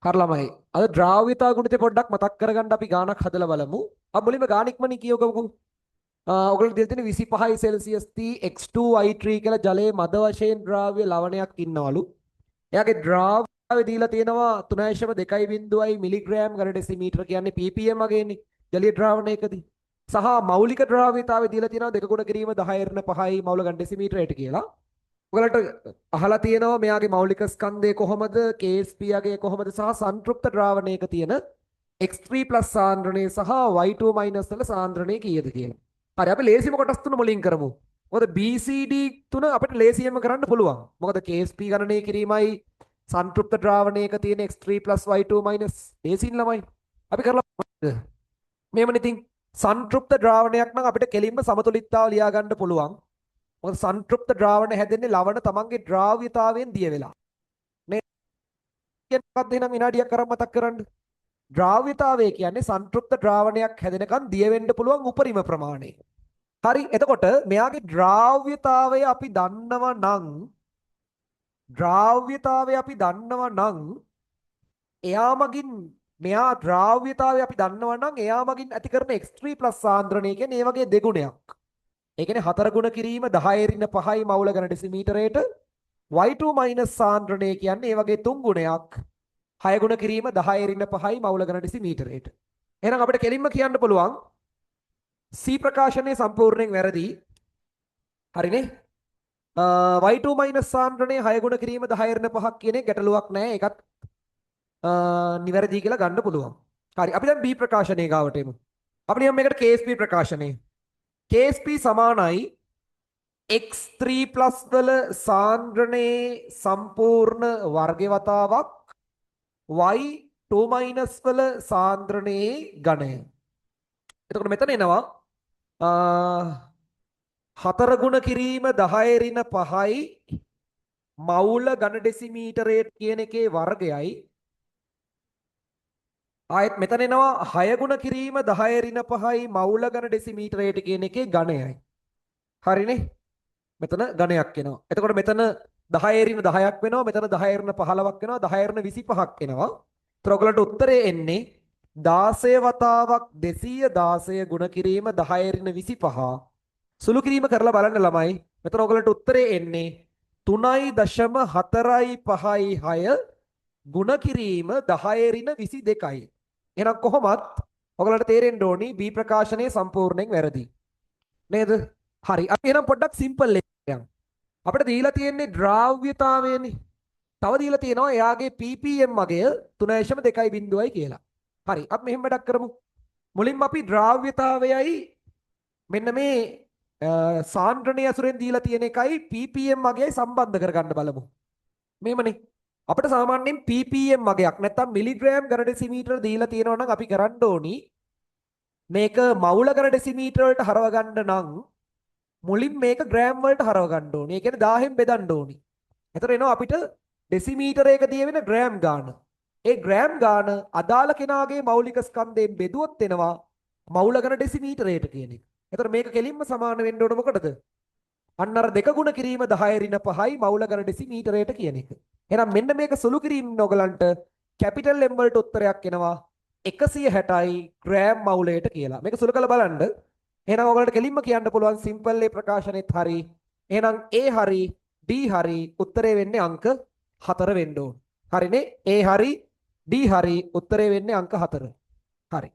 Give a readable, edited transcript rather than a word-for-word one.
හරි ළමයි. අද ද්‍රාව්‍යතා ගුණිතේ පොඩ්ඩක් මතක් කරගන්න අපි ගානක් හදලා බලමු. අපි මුලින්ම ගානික්මනි කියවගමු. ඔයගොල්ලෝ දෙල් තියෙන 25 සෙල්සියස් T X2Y3 කියලා ජලයේ මද වශයෙන් ද්‍රාව්‍ය ලවණයක් ඉන්නවලු. එයාගේ ද්‍රාව්‍යය දීලා තියෙනවා 3.2 මිලිග්‍රෑම් ඝන ඩෙසිමීටර කියන්නේ ppm වගේනේ ජලීය ද්‍රාවණයකදී. සහ මෞලික ද්‍රාව්‍යතාවය දීලා තියෙනවා 2 ගුණ කිරීම 10^5 මෞල ඝන ඩෙසිමීටරයට කියලා. ඔයගලට අහලා තියෙනවා මෙයාගේ මෞලික ස්කන්ධය කොහොමද KSP යගේ කොහොමද සහ සංතෘප්ත ද්‍රාවණයක තියෙන X3+ සාන්ද්‍රණය සහ Y2- වල සාන්ද්‍රණය කීයද කියලා. හරි අපි ලේසිම කොටස් තුන මුලින් කරමු. මොකද BCD තුන අපිට ලේසියෙන්ම කරන්න පුළුවන්. මොකද KSP ගණනය කිරීමයි සංතෘප්ත ද්‍රාවණයක තියෙන X3+ Y2- ලේසින් ළමයි. අපි කරලා මේවනේ ඉතින් සංතෘප්ත ද්‍රාවණයක් නම් අපිට කෙලින්ම සමතුලිතතාව ලියා ගන්න පුළුවන්. මොකද සංතෘප්ත ද්‍රාවණ හැදෙන්නේ ලවණ තමන්ගේ ද්‍රාව්‍යතාවයෙන් දිය වෙලා. නේ මොකක්ද එහෙනම් විනාඩියක් කරන් මතක් කරන්න. ද්‍රාව්‍යතාවය කියන්නේ සංතෘප්ත ද්‍රාවණයක් හැදෙනකන් දිය වෙන්න පුළුවන් උපරිම ප්‍රමාණය. හරි එතකොට මෙයාගේ ද්‍රාව්‍යතාවය අපි දන්නවා නම් එයා මගින් මෙයා ද්‍රාව්‍යතාවය අපි දන්නවා නම් එයා මගින් ඇති කරන X3+ සාන්ද්‍රණය කියන්නේ ඒ වගේ දෙගුණයක්. ඒ කියන්නේ 4 ගුණ කිරීම 10^5 මෞල ඝන ඩෙසිමීටරයට Y2- සාන්ද්‍රණය කියන්නේ ඒ වගේ 3 ගුණයක් 6 ගුණ කිරීම 10^5 මෞල ඝන ඩෙසිමීටරයට. එහෙනම් අපිට කෙලින්ම කියන්න පුළුවන් C ප්‍රකාශනයේ සම්පූර්ණයෙන් වැරදි. හරිනේ? Y2- සාන්ද්‍රණය 6 ගුණ කිරීම 10^5 කියන එක ගැටලුවක් නැහැ. ඒකත් නිවැරදි කියලා ගන්න පුළුවන්. හරි අපි දැන් B ප්‍රකාශනයේ ගාවට එමු. අපි නියම මේකට KSP ප්‍රකාශනය. KSP සමානයි X3+ වල සාන්ද්‍රණයේ සම්පූර්ණ වර්ග වතාවක් Y2- වල සාන්ද්‍රණයේ ඝණය. එතකොට මෙතන එනවා 4 ගුණ කිරීම 10^5 මෞල ඝන ඩෙසිමීටරයට කියන එකේ වර්ගයයි ආයෙත් මෙතන එනවා 6 ගුණ කිරීම 10^5 මෞල ඝන ඩෙසිමීටරයට කියන එකේ ඝණයයි. හරිනේ? මෙතන ඝණයක් එනවා. එතකොට මෙතන 10^10ක් වෙනවා. මෙතන 10^15ක් වෙනවා. 10^25ක් එනවා. ඒතර ඔයගලන්ට උත්තරේ එන්නේ 16 වතාවක් 216 ගුණ කිරීම 10^25 සුළු කිරීම කරලා බලන්න ළමයි. මෙතන ඔයගලන්ට උත්තරේ එන්නේ 3.456 ගුණ කිරීම 10^22යි. එහෙනම් කොහොමත් ඔයගලන්ට තේරෙන්න ඕනි B ප්‍රකාශනයේ සම්පූර්ණයෙන් වැරදි. නේද? හරි. අපි එහෙනම් පොඩ්ඩක් සිම්පල් එකක් යමු. අපිට දීලා තියෙන්නේ ද්‍රාව්‍යතාවයනේ. තව දීලා තියෙනවා එයාගේ ppm අගය 3.2 කියලා. හරි. අපි මෙහෙම වැඩක් කරමු. මුලින්ම අපි ද්‍රාව්‍යතාවයයි මෙන්න මේ සාන්ද්‍රණය ඇසුරෙන් දීලා තියෙන එකයි ppm අගයයි සම්බන්ධ කරගන්න බලමු. මෙහෙමනේ. අපිට සාමාන්‍යයෙන් ppm අගයක් නැත්නම් මිලිග්‍රෑම් ඝන ඩෙසිමීටර දීලා තියෙනවා නම් අපි කරන්න ඕනි මේක මෞල ඝන ඩෙසිමීටර වලට හරව ගන්න නම් මුලින් මේක ග්‍රෑම් වලට හරව ගන්න ඕනි. ඒ කියන්නේ 1000න් බෙදන්න ඕනි. එතකොට එනවා අපිට ඩෙසිමීටරයක දිය වෙන ග්‍රෑම් ගාන. ඒ ග්‍රෑම් ගාන අදාළ කෙනාගේ මෞලික ස්කන්ධයෙන් බෙදුවොත් එනවා මෞල ඝන ඩෙසිමීටරයට කියන එක. එතකොට මේක කෙලින්ම සමාන වෙන්න ඕන මොකටද? අන්න අර 2 ගුණ කිරීම 10^5 මෞල ඝන ඩෙසිමීටරයට කියන එක. එහෙනම් මෙන්න මේක සුළු කිරීම ඔයගලන්ට කැපිටල් M වලට උත්තරයක් එනවා 160යි ග්‍රෑම් මෞලයට කියලා. මේක සුළු කරලා බලන්න. එහෙනම් ඔයගලන්ට කෙලින්ම කියන්න පුළුවන් සිම්පල් ඒ ප්‍රකාශනෙත් හරි. එහෙනම් A හරි D හරි උත්තරේ වෙන්නේ අංක 4 වෙන්න ඕන. හරිනේ? A හරි D හරි උත්තරේ වෙන්නේ අංක 4. හරි.